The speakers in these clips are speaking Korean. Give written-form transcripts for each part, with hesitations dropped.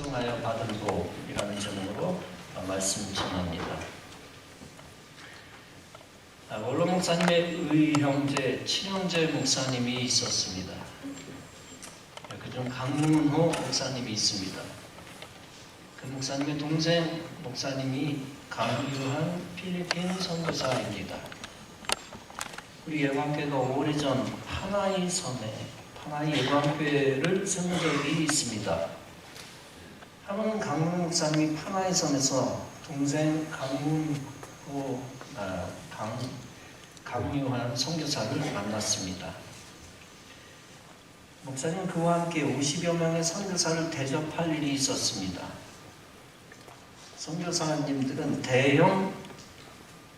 순종하여 받은 복이라는 제목으로 말씀 전합니다. 원로 목사님의 의형제, 친형제 목사님이 있었습니다. 그중 강문호 목사님이 있습니다. 그 목사님의 동생 목사님이 강유한 필리핀 선교사입니다. 우리 예방교회가 오래전 파나이 섬에 파나이 예방교회를 세운 적이 있습니다. 한번 강문 목사님이 파나이 섬에서 동생 강유한 선교사를 만났습니다. 목사님 그와 함께 50여 명의 선교사를 대접할 일이 있었습니다. 선교사님들은 대형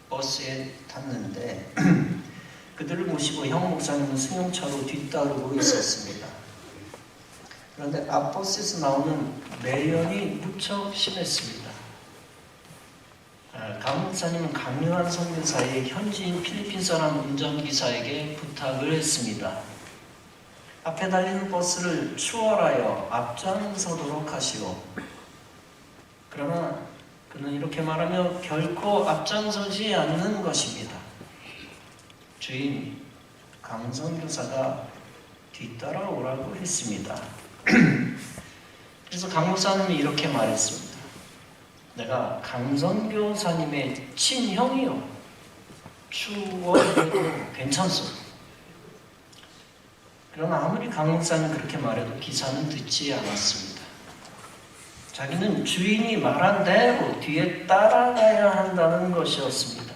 버스에 탔는데 그들을 모시고 형 목사님은 승용차로 뒤따르고 있었습니다. 그런데 앞버스에서 나오는 매연이 무척 심했습니다. 강 목사님은 강요한 선교사의 현지인 필리핀 사람 운전기사에게 부탁을 했습니다. 앞에 달리는 버스를 추월하여 앞장서도록 하시오. 그러나 그는 이렇게 말하며 결코 앞장서지 않는 것입니다. 주인, 강 선교사가 뒤따라오라고 했습니다. 그래서 강 목사님이 이렇게 말했습니다. 내가 강 선교사님의 친형이요. 추월해도 괜찮소. 그러나 아무리 강 목사는 그렇게 말해도 기사는 듣지 않았습니다. 자기는 주인이 말한 대로 뒤에 따라가야 한다는 것이었습니다.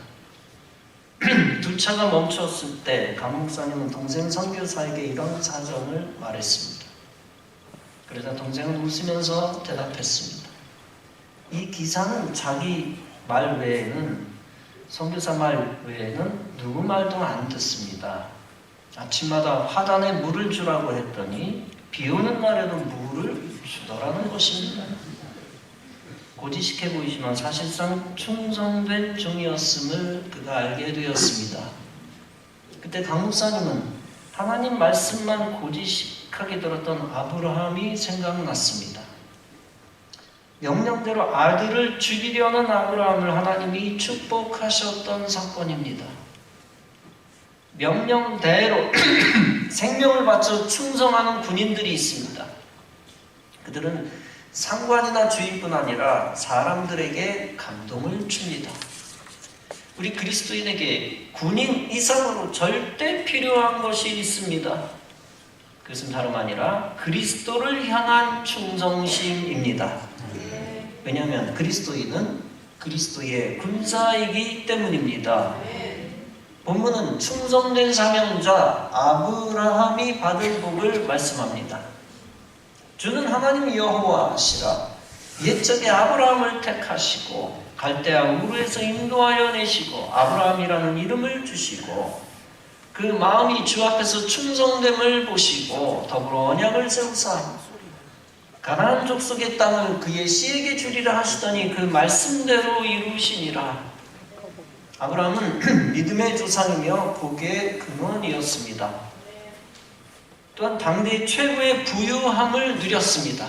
두 차가 멈췄을 때 강 목사님은 동생 선교사에게 이런 사정을 말했습니다. 그러자 동생은 웃으면서 대답했습니다. 이 기사는 자기 말 외에는, 선교사 말 외에는 누구 말도 안 듣습니다. 아침마다 화단에 물을 주라고 했더니 비 오는 날에도 물을 주더라는 것입니다. 고지식해 보이지만 사실상 충성된 종이었음을 그가 알게 되었습니다. 그때 강 목사님은 하나님 말씀만 고지식하게 들었던 아브라함이 생각났습니다. 명령대로 아들을 죽이려는 아브라함을 하나님이 축복하셨던 사건입니다. 명령대로 생명을 바쳐 충성하는 군인들이 있습니다. 그들은 상관이나 주인뿐 아니라 사람들에게 감동을 줍니다. 우리 그리스도인에게 군인 이상으로 절대 필요한 것이 있습니다. 그것은 다름 아니라 그리스도를 향한 충성심입니다. 왜냐하면 그리스도인은 그리스도의 군사이기 때문입니다. 본문은 충성된 사명자 아브라함이 받은 복을 말씀합니다. 주는 하나님 여호와시라. 옛적에 아브라함을 택하시고 갈대아 우르에서 인도하여 내시고 아브라함이라는 이름을 주시고 그 마음이 주 앞에서 충성됨을 보시고 더불어 언약을 세우사 가나안 족속의 땅을 그의 씨에게 주리라 하시더니 그 말씀대로 이루시니라. 아브라함은 믿음의 조상이며 복의 근원이었습니다. 또한 당대 최고의 부유함을 누렸습니다.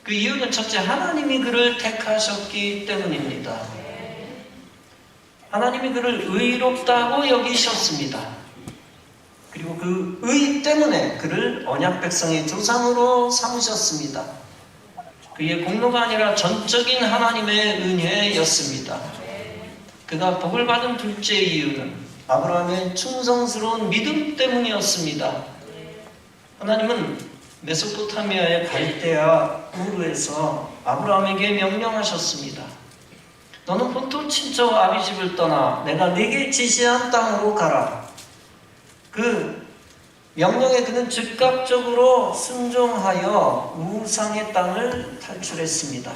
그 이유는 첫째, 하나님이 그를 택하셨기 때문입니다. 하나님이 그를 의롭다고 여기셨습니다. 그리고 그 의 때문에 그를 언약 백성의 조상으로 삼으셨습니다. 그의 공로가 아니라 전적인 하나님의 은혜였습니다. 그가 복을 받은 둘째 이유는 아브라함의 충성스러운 믿음 때문이었습니다. 하나님은 메소포타미아의 갈대아 우르에서 아브라함에게 명령하셨습니다. 너는 본토 친척 아비집을 떠나 내가 네게 지시한 땅으로 가라. 그 명령에 그는 즉각적으로 순종하여 우상의 땅을 탈출했습니다.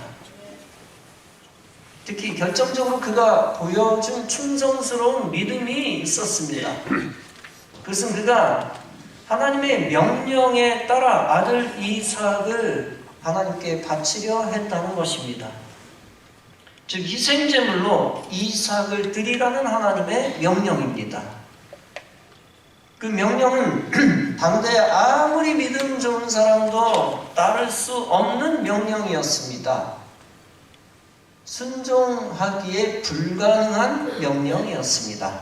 특히 결정적으로 그가 보여준 충성스러운 믿음이 있었습니다. 그것은 그가 하나님의 명령에 따라 아들 이삭을 하나님께 바치려 했다는 것입니다. 즉 희생제물로 이삭을 드리라는 하나님의 명령입니다. 그 명령은 당대 아무리 믿음 좋은 사람도 따를 수 없는 명령이었습니다. 순종하기에 불가능한 명령이었습니다.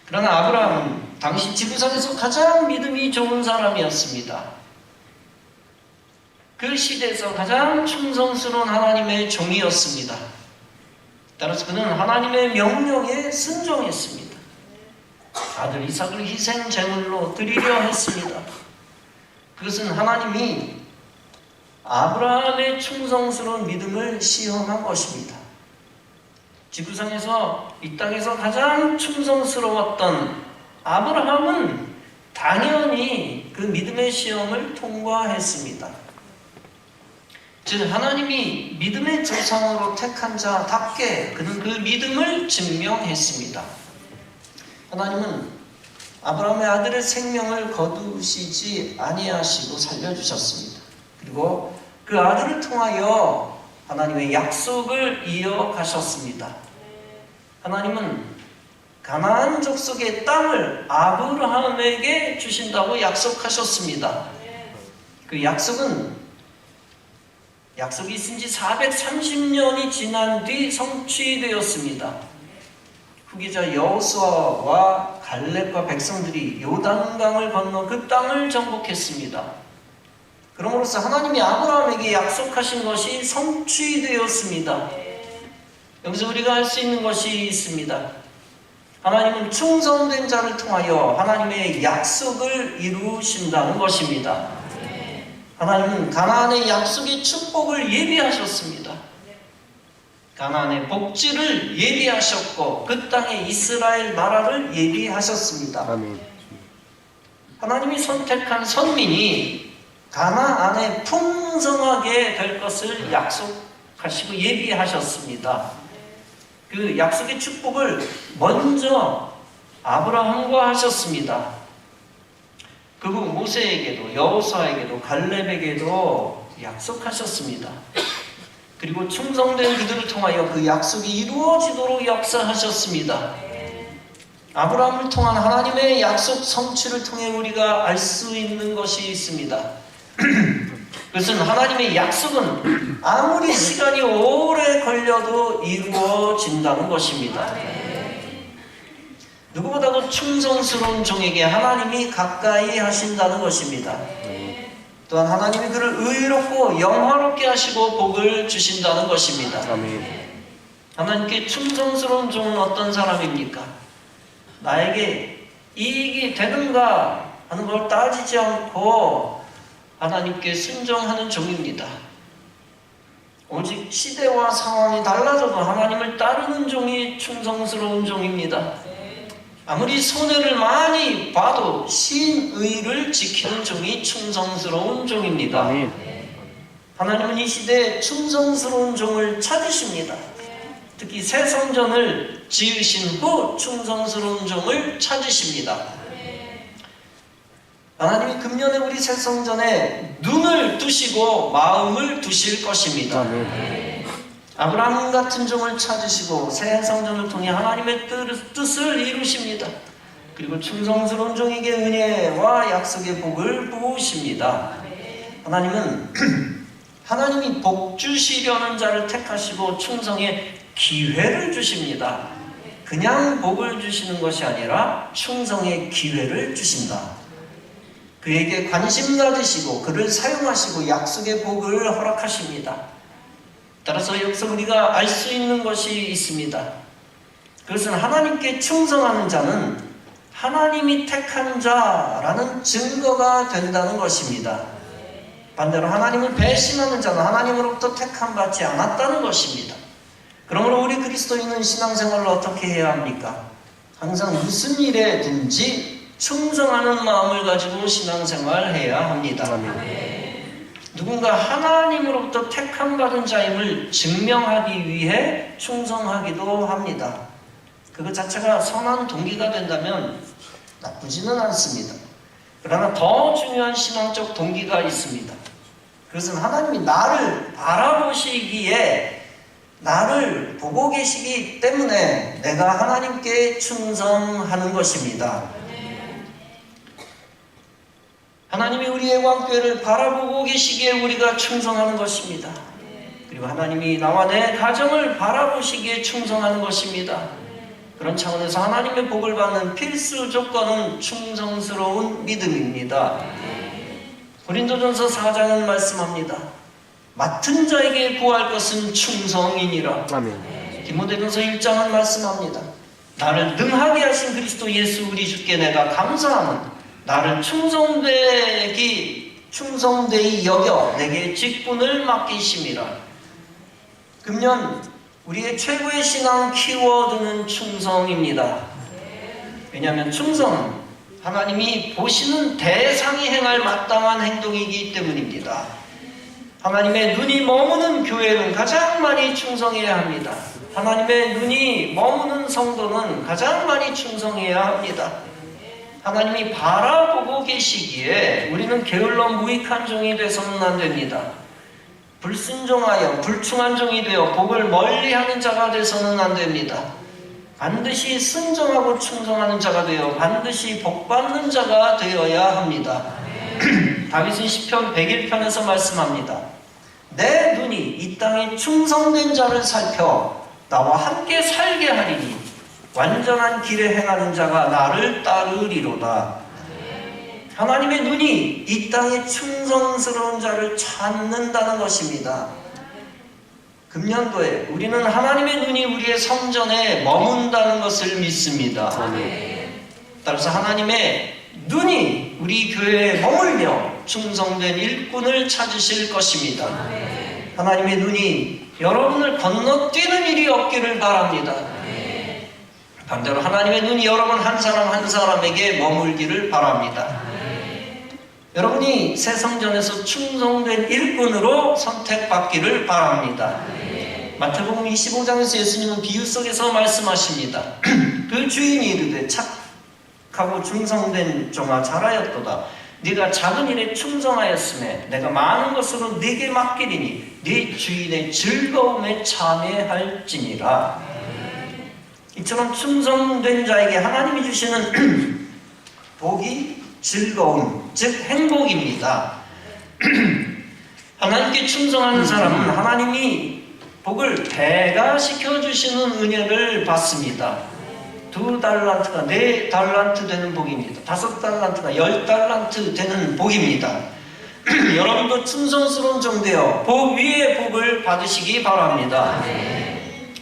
그러나 아브라함은 당시 지구상에서 가장 믿음이 좋은 사람이었습니다. 그 시대에서 가장 충성스러운 하나님의 종이었습니다. 따라서 그는 하나님의 명령에 순종했습니다. 아들 이삭을 희생 제물로 드리려 했습니다. 그것은 하나님이 아브라함의 충성스러운 믿음을 시험한 것입니다. 지구상에서 이 땅에서 가장 충성스러웠던 아브라함은 당연히 그 믿음의 시험을 통과했습니다. 즉 하나님이 믿음의 조상으로 택한 자답게 그는 그 믿음을 증명했습니다. 하나님은 아브라함의 아들의 생명을 거두시지 아니하시고 살려주셨습니다. 그리고 그 아들을 통하여 하나님의 약속을 이어가셨습니다. 하나님은 가나안 족속의 땅을 아브라함에게 주신다고 약속하셨습니다. 그 약속이 있은 지 430년이 지난 뒤 성취되었습니다. 후계자 여호수아와 갈렙과 백성들이 요단강을 건너 그 땅을 정복했습니다. 그러므로써 하나님이 아브라함에게 약속하신 것이 성취되었습니다. 여기서 우리가 할 수 있는 것이 있습니다. 하나님은 충성된 자를 통하여 하나님의 약속을 이루신다는 것입니다. 하나님은 가나안의 약속의 축복을 예비하셨습니다. 가나안의 복지를 예비하셨고 그 땅에 이스라엘 나라를 예비하셨습니다. 아멘. 하나님이 선택한 선민이 가나안에 풍성하게 될 것을 약속하시고 예비하셨습니다. 그 약속의 축복을 먼저 아브라함과 하셨습니다. 그리고 모세에게도 여호수아에게도 갈렙에게도 약속하셨습니다. 그리고 충성된 그들을 통하여 그 약속이 이루어지도록 역사하셨습니다. 아브라함을 통한 하나님의 약속 성취를 통해 우리가 알 수 있는 것이 있습니다. 그것은 하나님의 약속은 아무리 시간이 오래 걸려도 이루어진다는 것입니다. 누구보다도 충성스러운 종에게 하나님이 가까이 하신다는 것입니다. 또한 하나님이 그를 의롭고 영화롭게 하시고 복을 주신다는 것입니다. 하나님께 충성스러운 종은 어떤 사람입니까? 나에게 이익이 되는가 하는 걸 따지지 않고 하나님께 순종하는 종입니다. 오직 시대와 상황이 달라져도 하나님을 따르는 종이 충성스러운 종입니다. 아무리 손해를 많이 봐도 신의를 지키는 종이 충성스러운 종입니다. 하나님은 이 시대에 충성스러운 종을 찾으십니다. 특히 새 성전을 지으신 후 충성스러운 종을 찾으십니다. 하나님이 금년에 우리 새 성전에 눈을 두시고 마음을 두실 것입니다. 아브라함 같은 종을 찾으시고 새 성전을 통해 하나님의 뜻을 이루십니다. 그리고 충성스러운 종에게 은혜와 약속의 복을 부으십니다. 하나님은 하나님이 복 주시려는 자를 택하시고 충성의 기회를 주십니다. 그냥 복을 주시는 것이 아니라 충성의 기회를 주신다. 그에게 관심 가지시고 그를 사용하시고 약속의 복을 허락하십니다. 따라서 여기서 우리가 알 수 있는 것이 있습니다. 그것은 하나님께 충성하는 자는 하나님이 택한 자라는 증거가 된다는 것입니다. 반대로 하나님을 배신하는 자는 하나님으로부터 택함 받지 않았다는 것입니다. 그러므로 우리 그리스도인은 신앙생활을 어떻게 해야 합니까? 항상 무슨 일에든지 충성하는 마음을 가지고 신앙생활해야 합니다. 누군가 하나님으로부터 택함받은 자임을 증명하기 위해 충성하기도 합니다. 그것 자체가 선한 동기가 된다면 나쁘지는 않습니다. 그러나 더 중요한 신앙적 동기가 있습니다. 그것은 하나님이 나를 바라보시기에 나를 보고 계시기 때문에 내가 하나님께 충성하는 것입니다. 하나님이 우리의 왕교회를 바라보고 계시기에 우리가 충성하는 것입니다. 그리고 하나님이 나와 내 가정을 바라보시기에 충성하는 것입니다. 그런 차원에서 하나님의 복을 받는 필수 조건은 충성스러운 믿음입니다. 고린도전서 4장은 말씀합니다. 맡은 자에게 구할 것은 충성이니라. 아멘. 디모데전서 1장은 말씀합니다. 나를 능하게 하신 그리스도 예수 우리 주께 내가 감사하는 나를 충성되이 여겨 내게 직분을 맡기심이라. 금년 우리의 최고의 신앙 키워드는 충성입니다. 왜냐하면 충성은 하나님이 보시는 대상이 행할 마땅한 행동이기 때문입니다. 하나님의 눈이 머무는 교회는 가장 많이 충성해야 합니다. 하나님의 눈이 머무는 성도는 가장 많이 충성해야 합니다. 하나님이 바라보고 계시기에 우리는 게을러 무익한 종이 되서는 안 됩니다. 불순종하여 불충한 종이 되어 복을 멀리하는 자가 되서는 안 됩니다. 반드시 순종하고 충성하는 자가 되어 반드시 복받는 자가 되어야 합니다. 다윗은 시편 101편에서 말씀합니다. 내 눈이 이 땅에 충성된 자를 살펴 나와 함께 살게 하리니 완전한 길에 행하는 자가 나를 따르리로다. 하나님의 눈이 이 땅에 충성스러운 자를 찾는다는 것입니다. 금년도에 우리는 하나님의 눈이 우리의 성전에 머문다는 것을 믿습니다. 따라서 하나님의 눈이 우리 교회에 머물며 충성된 일꾼을 찾으실 것입니다. 하나님의 눈이 여러분을 건너뛰는 일이 없기를 바랍니다. 반대로 하나님의 눈이 여러분 한 사람 한 사람에게 머물기를 바랍니다. 여러분이 새 성전에서 충성된 일꾼으로 선택받기를 바랍니다. 마태복음 25장에서 예수님은 비유 속에서 말씀하십니다. 그 주인이 이르되 착하고 충성된 종아 잘하였도다. 네가 작은 일에 충성하였음에 내가 많은 것으로 네게 맡기리니 네 주인의 즐거움에 참여할지니라. 이처럼 충성된 자에게 하나님이 주시는 복이 즐거움, 즉 행복입니다. 하나님께 충성하는 사람은 하나님이 복을 배가시켜 주시는 은혜를 받습니다. 2달란트가 4달란트 되는 복입니다. 5달란트가 10달란트 되는 복입니다. 여러분도 충성스러운 종 되어 복 위에 복을 받으시기 바랍니다.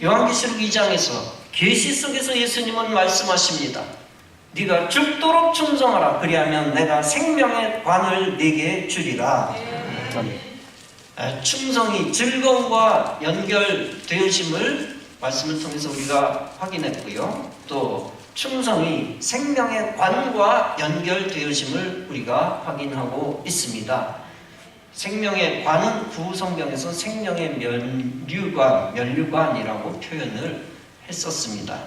요한계시록 2장에서 계시 속에서 예수님은 말씀하십니다. 네가 죽도록 충성하라. 그리하면 내가 생명의 관을 네게 주리라. 충성이 즐거움과 연결되어짐을 말씀을 통해서 우리가 확인했고요. 또 충성이 생명의 관과 연결되어짐을 우리가 확인하고 있습니다. 생명의 관은 구성경에서 생명의 면류관이라고 표현을 했었습니다.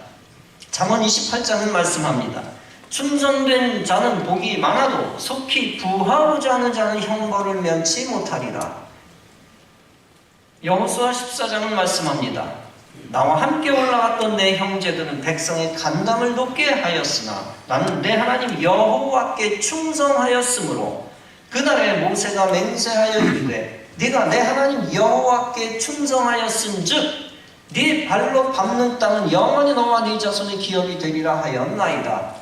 잠언 28장은 말씀합니다. 충성된 자는 복이 많아도 속히 부하고자 하는 자는 형벌을 면치 못하리라. 여호수아 14장은 말씀합니다. 나와 함께 올라갔던 내 형제들은 백성의 간담을 높게 하였으나 나는 내 하나님 여호와께 충성하였으므로 그날에 모세가 맹세하여 이르되 네가 내 하나님 여호와께 충성하였은즉 네 발로 밟는 땅은 영원히 너와 네 자손의 기업이 되리라 하였나이다.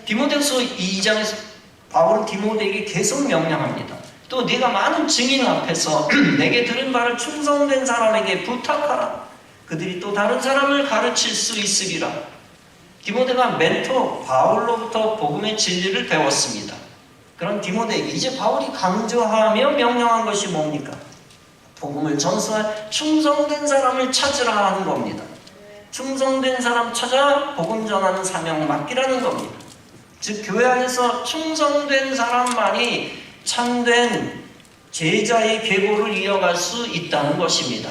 디모데후서 2장에서 바울은 디모데에게 계속 명령합니다. 또 네가 많은 증인 앞에서 내게 들은 바를 충성된 사람에게 부탁하라. 그들이 또 다른 사람을 가르칠 수 있으리라. 디모데가 멘토 바울로부터 복음의 진리를 배웠습니다. 그럼 디모데에게 이제 바울이 강조하며 명령한 것이 뭡니까? 복음을 전수할 충성된 사람을 찾으라 하는 겁니다. 충성된 사람 찾아 복음 전하는 사명을 맡기라는 겁니다. 즉 교회 안에서 충성된 사람만이 참된 제자의 계보를 이어갈 수 있다는 것입니다.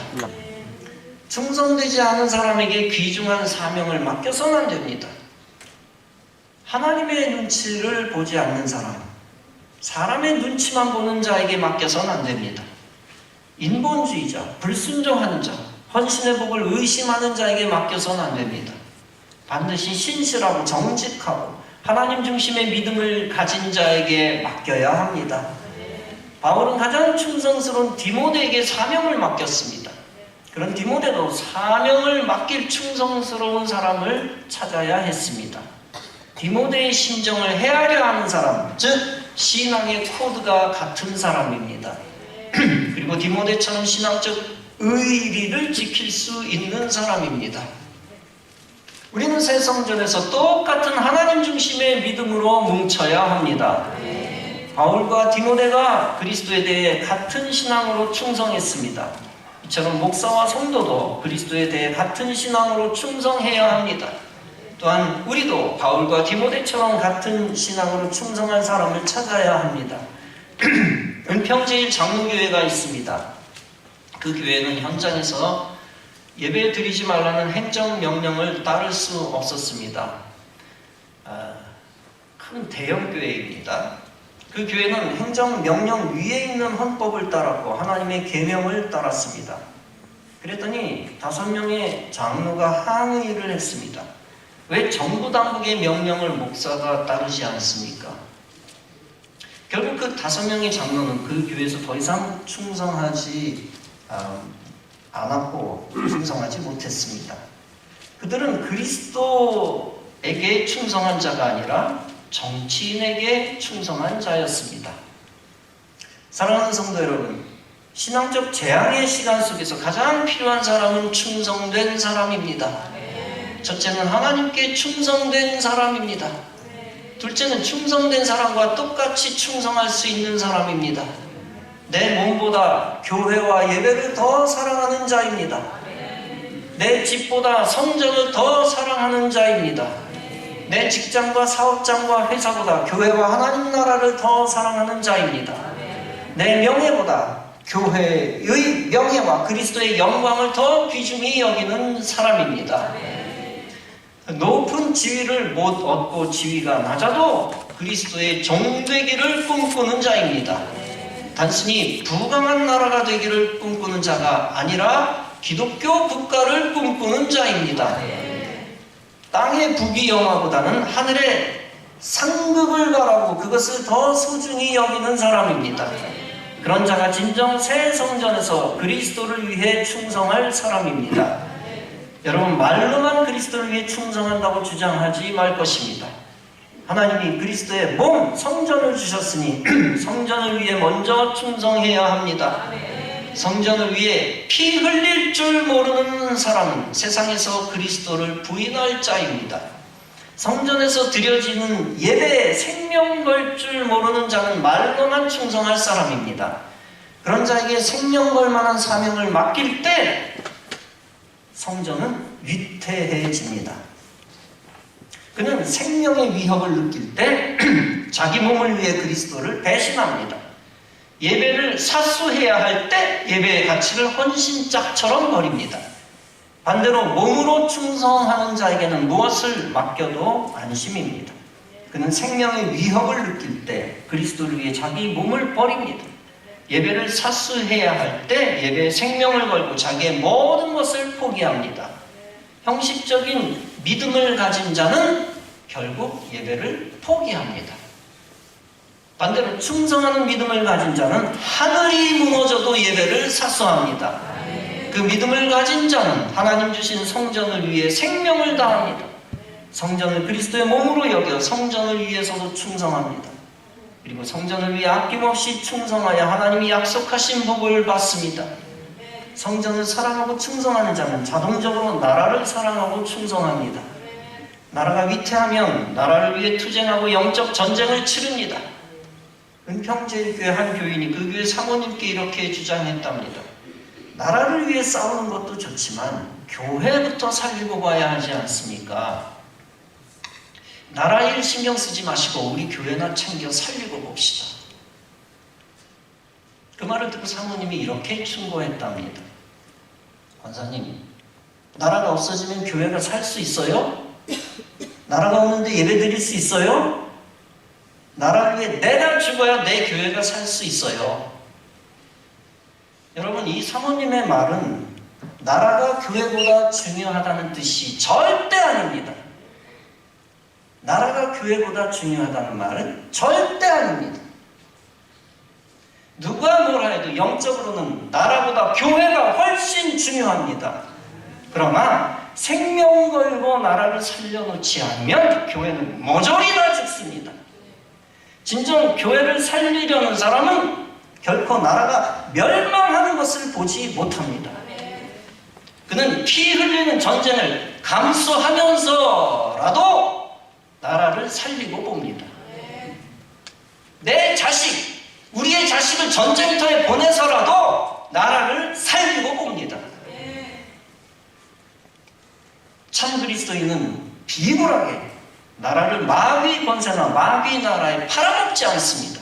충성되지 않은 사람에게 귀중한 사명을 맡겨서는 안 됩니다. 하나님의 눈치를 보지 않는 사람, 사람의 눈치만 보는 자에게 맡겨서는 안 됩니다. 인본주의자, 불순종하는 자, 헌신의 복을 의심하는 자에게 맡겨서는 안 됩니다. 반드시 신실하고 정직하고 하나님 중심의 믿음을 가진 자에게 맡겨야 합니다. 바울은 가장 충성스러운 디모데에게 사명을 맡겼습니다. 그런 디모데도 사명을 맡길 충성스러운 사람을 찾아야 했습니다. 디모데의 심정을 헤아려 하는 사람, 즉 신앙의 코드가 같은 사람입니다. 그리고 디모데처럼 신앙적 의리를 지킬 수 있는 사람입니다. 우리는 새 성전에서 똑같은 하나님 중심의 믿음으로 뭉쳐야 합니다. 바울과 디모데가 그리스도에 대해 같은 신앙으로 충성했습니다. 이처럼 목사와 성도도 그리스도에 대해 같은 신앙으로 충성해야 합니다. 또한 우리도 바울과 디모데처럼 같은 신앙으로 충성한 사람을 찾아야 합니다. 은평제일 장로교회가 있습니다. 그 교회는 현장에서 예배 드리지 말라는 행정명령을 따를 수 없었습니다. 큰 대형교회입니다. 그 교회는 행정명령 위에 있는 헌법을 따랐고 하나님의 계명을 따랐습니다. 그랬더니 5명의 장로가 항의를 했습니다. 왜 정부 당국의 명령을 목사가 따르지 않습니까? 결국 그 5명의 장로는 그 교회에서 더 이상 충성하지 않았고 충성하지 못했습니다. 그들은 그리스도에게 충성한 자가 아니라 정치인에게 충성한 자였습니다. 사랑하는 성도 여러분, 신앙적 재앙의 시간 속에서 가장 필요한 사람은 충성된 사람입니다. 첫째는 하나님께 충성된 사람입니다. 둘째는 충성된 사람과 똑같이 충성할 수 있는 사람입니다. 내 몸보다 교회와 예배를 더 사랑하는 자입니다. 내 집보다 성전을 더 사랑하는 자입니다. 내 직장과 사업장과 회사보다 교회와 하나님 나라를 더 사랑하는 자입니다. 내 명예보다 교회의 명예와 그리스도의 영광을 더 귀중히 여기는 사람입니다. 높은 지위를 못 얻고 지위가 낮아도 그리스도의 종되기를 꿈꾸는 자입니다. 단순히 부강한 나라가 되기를 꿈꾸는 자가 아니라 기독교 국가를 꿈꾸는 자입니다. 땅의 부귀영화보다는 하늘의 상급을 바라고 그것을 더 소중히 여기는 사람입니다. 그런 자가 진정 새 성전에서 그리스도를 위해 충성할 사람입니다. 여러분, 말로만 그리스도를 위해 충성한다고 주장하지 말 것입니다. 하나님이 그리스도의 몸, 성전을 주셨으니 성전을 위해 먼저 충성해야 합니다. 성전을 위해 피 흘릴 줄 모르는 사람은 세상에서 그리스도를 부인할 자입니다. 성전에서 드려지는 예배에 생명 걸 줄 모르는 자는 말로만 충성할 사람입니다. 그런 자에게 생명 걸 만한 사명을 맡길 때 성전은 위태해집니다. 그는 생명의 위협을 느낄 때 자기 몸을 위해 그리스도를 배신합니다. 예배를 사수해야 할 때 예배의 가치를 헌신짝처럼 버립니다. 반대로 몸으로 충성하는 자에게는 무엇을 맡겨도 안심입니다. 그는 생명의 위협을 느낄 때 그리스도를 위해 자기 몸을 버립니다. 예배를 사수해야 할 때 예배에 생명을 걸고 자기의 모든 것을 포기합니다. 형식적인 믿음을 가진 자는 결국 예배를 포기합니다. 반대로 충성하는 믿음을 가진 자는 하늘이 무너져도 예배를 사수합니다. 그 믿음을 가진 자는 하나님 주신 성전을 위해 생명을 다합니다. 성전을 그리스도의 몸으로 여겨 성전을 위해서도 충성합니다. 그리고 성전을 위해 아낌없이 충성하여 하나님이 약속하신 복을 받습니다. 성전을 사랑하고 충성하는 자는 자동적으로 나라를 사랑하고 충성합니다. 나라가 위태하면 나라를 위해 투쟁하고 영적 전쟁을 치릅니다. 은평제일교회 한 교인이 그 교회 사모님께 이렇게 주장했답니다. 나라를 위해 싸우는 것도 좋지만 교회부터 살리고 봐야 하지 않습니까? 나라 일 신경 쓰지 마시고 우리 교회나 챙겨 살리고 봅시다. 그 말을 듣고 사모님이 이렇게 충고했답니다. 권사님, 나라가 없어지면 교회가 살 수 있어요? 나라가 없는데 예배 드릴 수 있어요? 나라를 위해 내가 죽어야 내 교회가 살 수 있어요. 여러분, 이 사모님의 말은 나라가 교회보다 중요하다는 뜻이 절대 아닙니다. 나라가 교회보다 중요하다는 말은 절대 아닙니다. 누가 뭐라 해도 영적으로는 나라보다 교회가 훨씬 중요합니다. 그러나 생명 걸고 나라를 살려놓지 않으면 교회는 모조리 다 죽습니다. 진정 교회를 살리려는 사람은 결코 나라가 멸망하는 것을 보지 못합니다. 그는 피 흘리는 전쟁을 감수하면서라도 나라를 살리고 봅니다. 내 자식, 우리의 자식을 전쟁터에 보내서라도 나라를 살리고 봅니다. 참 그리스도인은 비굴하게 나라를 마귀 권세나 마귀 나라에 팔아먹지 않습니다.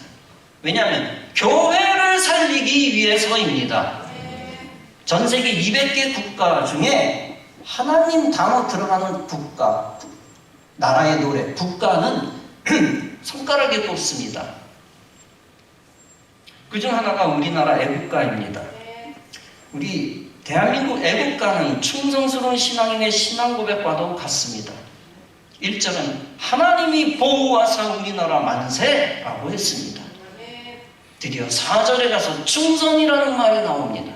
왜냐하면 교회를 살리기 위해서입니다. 전 세계 200개 국가 중에 하나님 단어 들어가는 국가, 나라의 노래, 국가는 손가락에 꼽습니다. 그중 하나가 우리나라 애국가입니다. 우리 대한민국 애국가는 충성스러운 신앙인의 신앙 고백과도 같습니다. 1절은 하나님이 보호하사 우리나라 만세라고 했습니다. 드디어 4절에 가서 충성이라는 말이 나옵니다.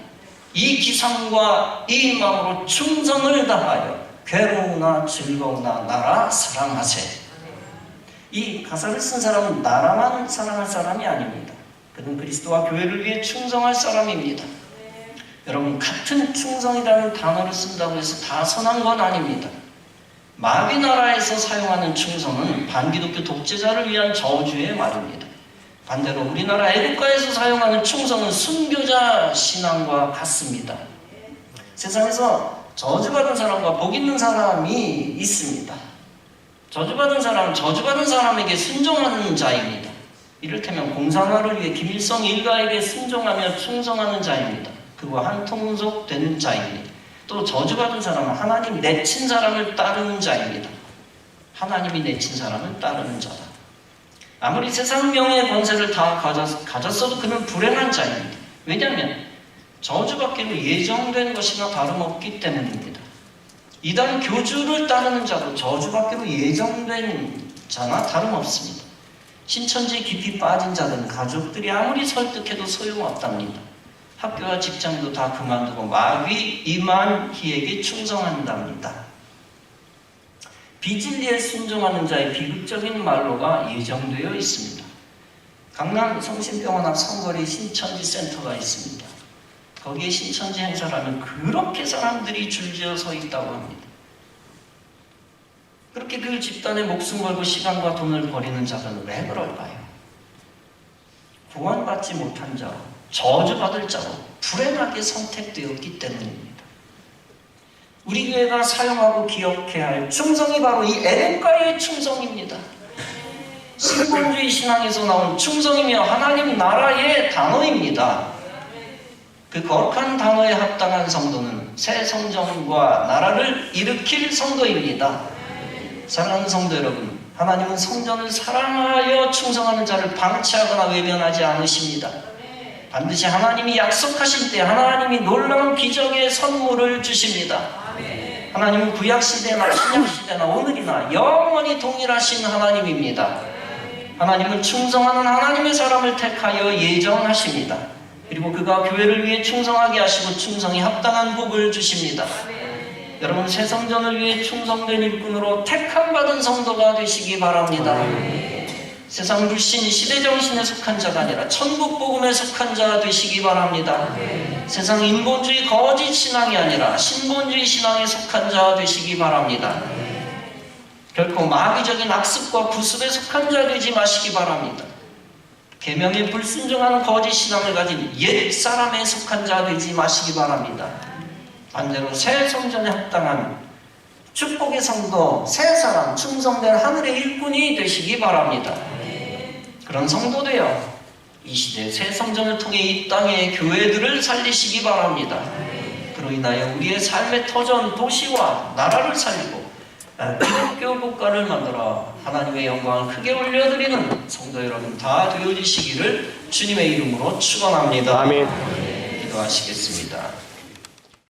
이 기상과 이 마음으로 충성을 다하여 괴로우나 즐거우나 나라 사랑하세. 이 가사를 쓴 사람은 나라만 사랑할 사람이 아닙니다. 그는 그리스도와 교회를 위해 충성할 사람입니다. 여러분, 같은 충성이라는 단어를 쓴다고 해서 다 선한 건 아닙니다. 마귀 나라에서 사용하는 충성은 반기독교 독재자를 위한 저주의 말입니다. 반대로 우리나라 애국가에서 사용하는 충성은 순교자 신앙과 같습니다. 세상에서 저주받은 사람과 복 있는 사람이 있습니다. 저주받은 사람은 저주받은 사람에게 순종하는 자입니다. 이를테면 공산화를 위해 김일성 일가에게 순종하며 충성하는 자입니다. 그와 한통속된 자입니다. 또 저주받은 사람은 하나님 내친 사람을 따르는 자입니다. 하나님이 내친 사람을 따르는 자다. 아무리 세상 명예의 권세를 다 가졌어도 그는 불행한 자입니다. 왜냐하면 저주받기로 예정된 것이나 다름없기 때문입니다. 이단 교주를 따르는 자도 저주받기로 예정된 자나 다름없습니다. 신천지에 깊이 빠진 자들은 가족들이 아무리 설득해도 소용없답니다. 학교와 직장도 다 그만두고 마귀 이만희에게 충성한답니다. 비진리에 순종하는 자의 비극적인 말로가 예정되어 있습니다. 강남 성심병원 앞 성거리 신천지 센터가 있습니다. 거기에 신천지 행사를 하면 그렇게 사람들이 줄지어 서 있다고 합니다. 그렇게 그 집단의 목숨 걸고 시간과 돈을 버리는 자들은 왜 그럴까요? 구원받지 못한 자로, 저주받을 자로 불행하게 선택되었기 때문입니다. 우리 교회가 사용하고 기억해야 할 충성이 바로 이 애국가의 충성입니다. 신본주의 신앙에서 나온 충성이며 하나님 나라의 단어입니다. 그 거룩한 단어에 합당한 성도는 새 성전과 나라를 일으킬 성도입니다. 사랑하는 성도 여러분, 하나님은 성전을 사랑하여 충성하는 자를 방치하거나 외면하지 않으십니다. 반드시 하나님이 약속하신 때 하나님이 놀라운 기적의 선물을 주십니다. 하나님은 구약시대나 신약시대나 오늘이나 영원히 동일하신 하나님입니다. 하나님은 충성하는 하나님의 사람을 택하여 예정하십니다. 그리고 그가 교회를 위해 충성하게 하시고 충성이 합당한 복을 주십니다. 여러분, 새 성전을 위해 충성된 일꾼으로 택함받은 성도가 되시기 바랍니다. 세상 불신, 시대정신에 속한 자가 아니라 천국 복음에 속한 자 되시기 바랍니다. 세상 인본주의 거짓 신앙이 아니라 신본주의 신앙에 속한 자 되시기 바랍니다. 결코 마귀적인 악습과 구습에 속한 자 되지 마시기 바랍니다. 계명에 불순종하는 거짓 신앙을 가진 옛 사람에 속한 자 되지 마시기 바랍니다. 반대로 새 성전에 합당한 축복의 성도, 새 사람, 충성된 하늘의 일꾼이 되시기 바랍니다. 그런 성도 되어 이 시대 새 성전을 통해 이 땅의 교회들을 살리시기 바랍니다. 그로 인하여 우리의 삶의 터전, 도시와 나라를 살리고 기독교 국가를 만들어 하나님의 영광을 크게 올려드리는 성도 여러분 다 되어지시기를 주님의 이름으로 축원합니다. 아멘. 기도하시겠습니다.